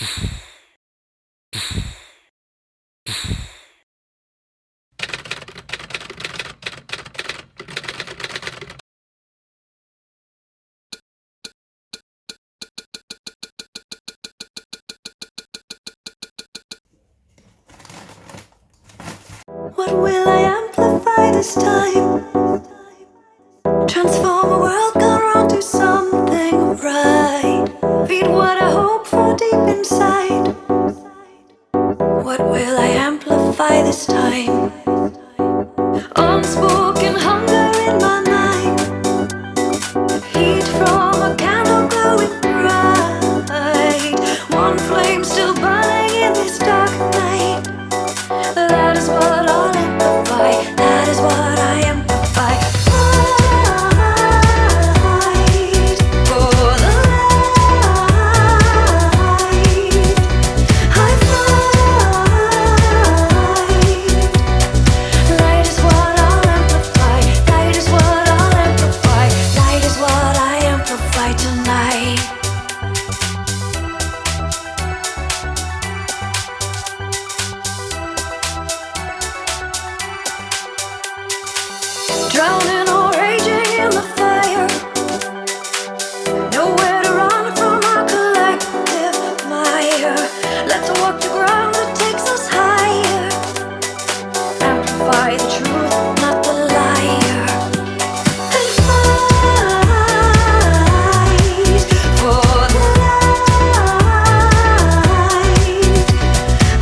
What will I amplify this time? Transform a world gone wrong to something right. Feed what I hope for deep inside. What will I amplify this time? Unspoken hunger in my mind. Heat from a candle glowing bright. One flame still burning in this dark night. That is what I'll amplify. That is what I amplify. Fight for the light. I fight. Light is what I'll amplify. Light is what I'll amplify. Light is what I amplify tonight. Drowning or raging in the fire. Nowhere to run from our collective mire. Let's walk the ground that takes us higher. Amplify the truth, not the liar. And fight for the light.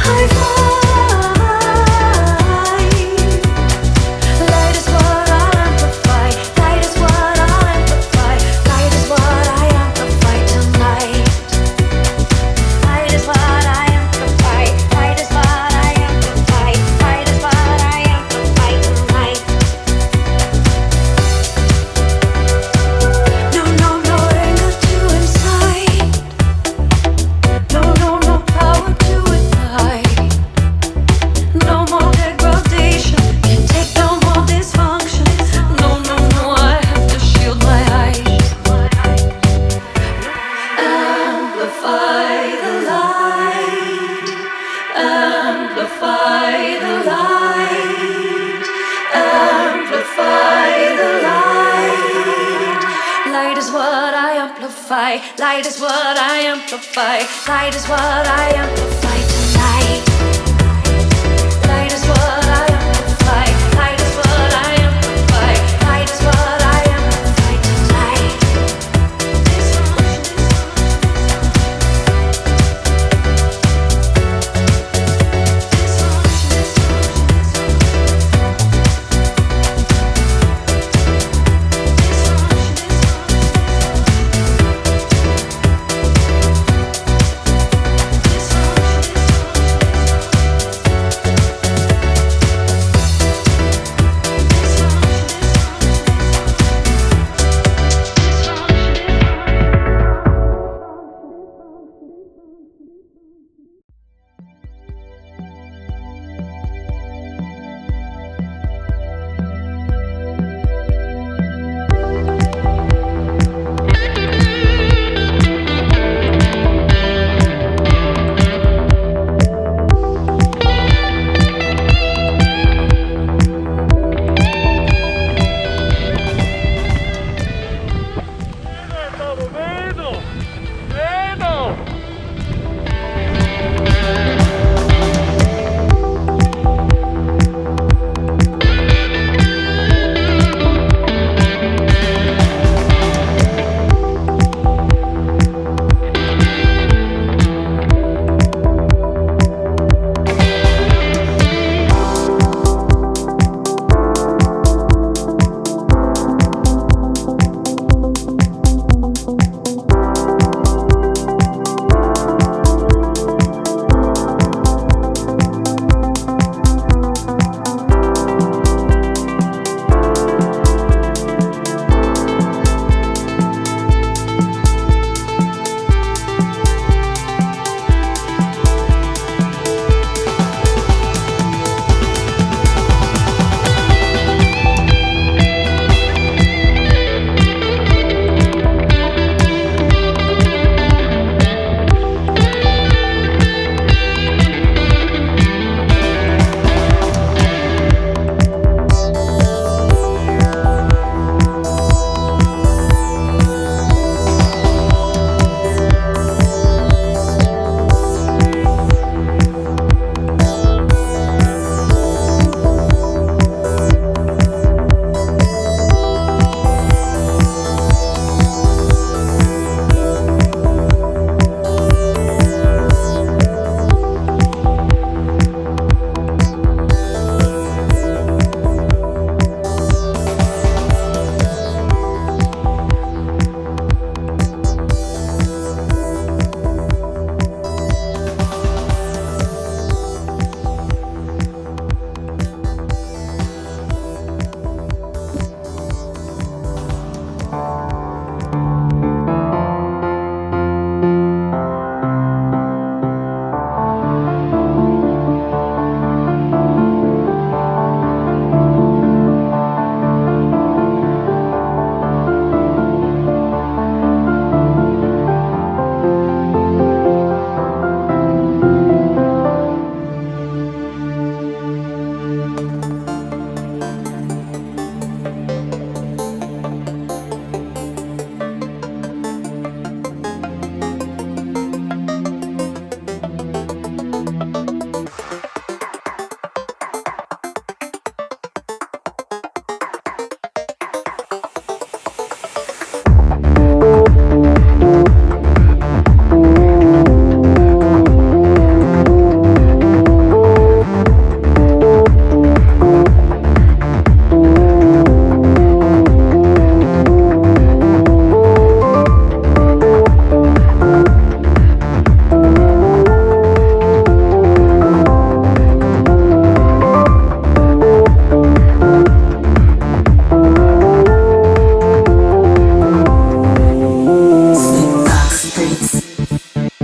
I fight. Light is what I'll amplify. Light is what I'll amplify. Light is what I amplify tonight. Light is what I amplify. Light is what I amplify. Light is what I amplify tonight. No, no, no anger to incite. No, no, no power to ignite. No more degradation. Can't take no more dysfunction. No, no, no, I have to shield my eyes. Amplify the light. Amplify the light. Amplify the light. Light is what I amplify. Light is what I amplify. Light is what I amplify tonight. Light is what I amplify. Light is what I amplify. Light is what I amplify tonight.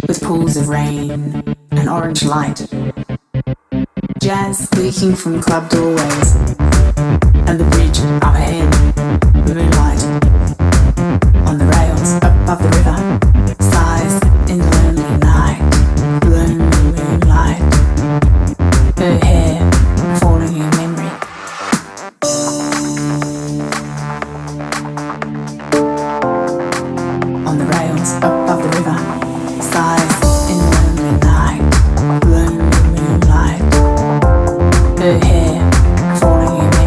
with pools of rain and orange light. Jazz leaking from club doorways and the bridge up ahead, moonlight on the rails above the river, sighs in the lonely night, lonely moonlight, her hair falling in memory. On the rails above the river, sighs in the lonely night, lonely moonlight, her hair falling in memory.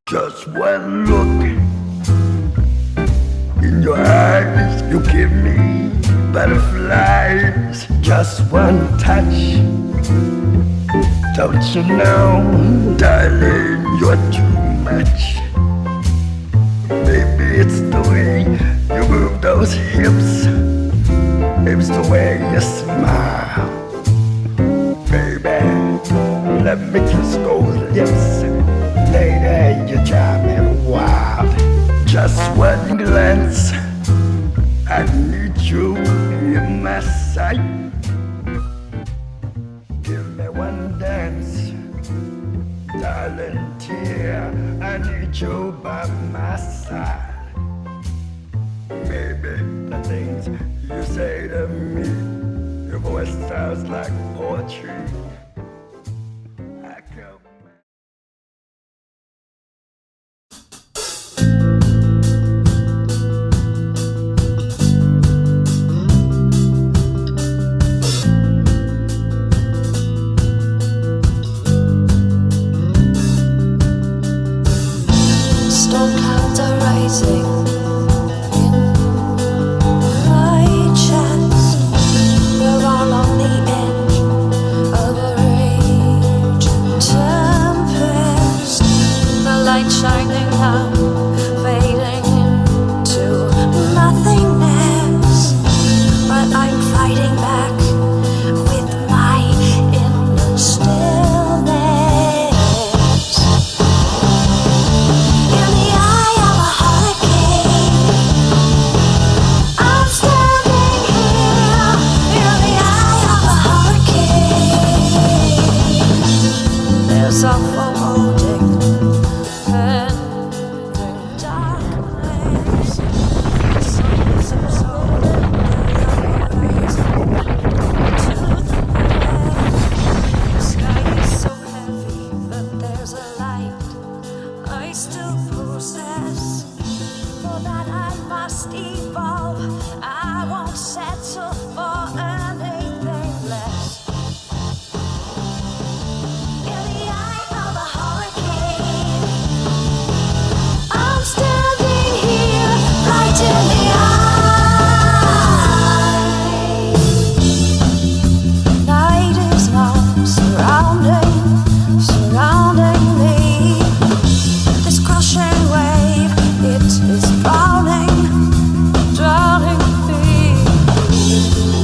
Just one look in your eyes, you give me butterflies. Just one touch, don't you know, darling, you're too much. Maybe it's the way you move those hips, maybe it's the way you smile. Baby, let me kiss those lips. Lady, you drive me wild. Just one glance, I need you in my sight. Give me one dance, darling, dear, I need you by my side. Maybe the things you say to me, your voice sounds like poetry.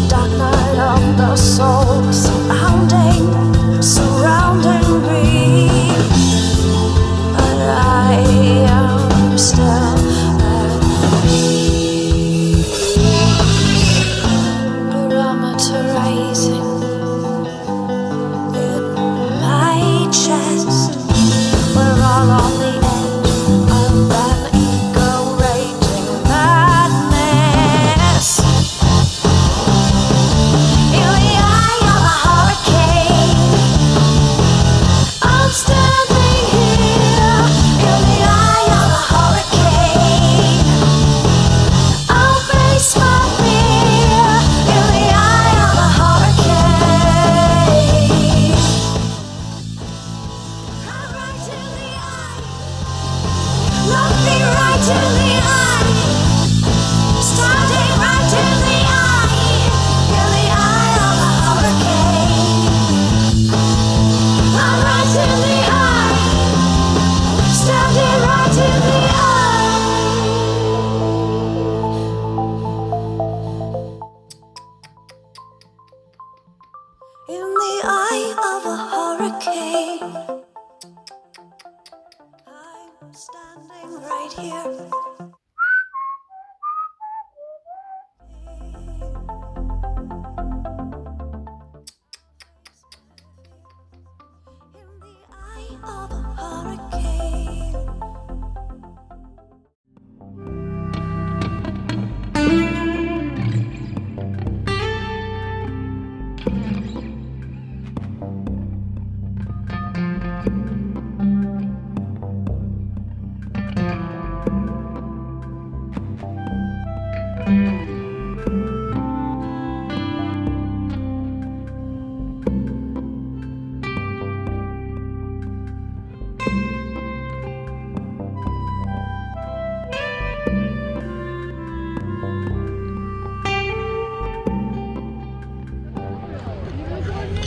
Dark night.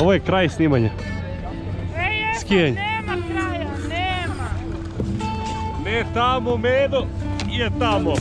Ovo je kraj snimanja. Skijanje. Nema kraja, nema. Ne tamo, Medo, je tamo.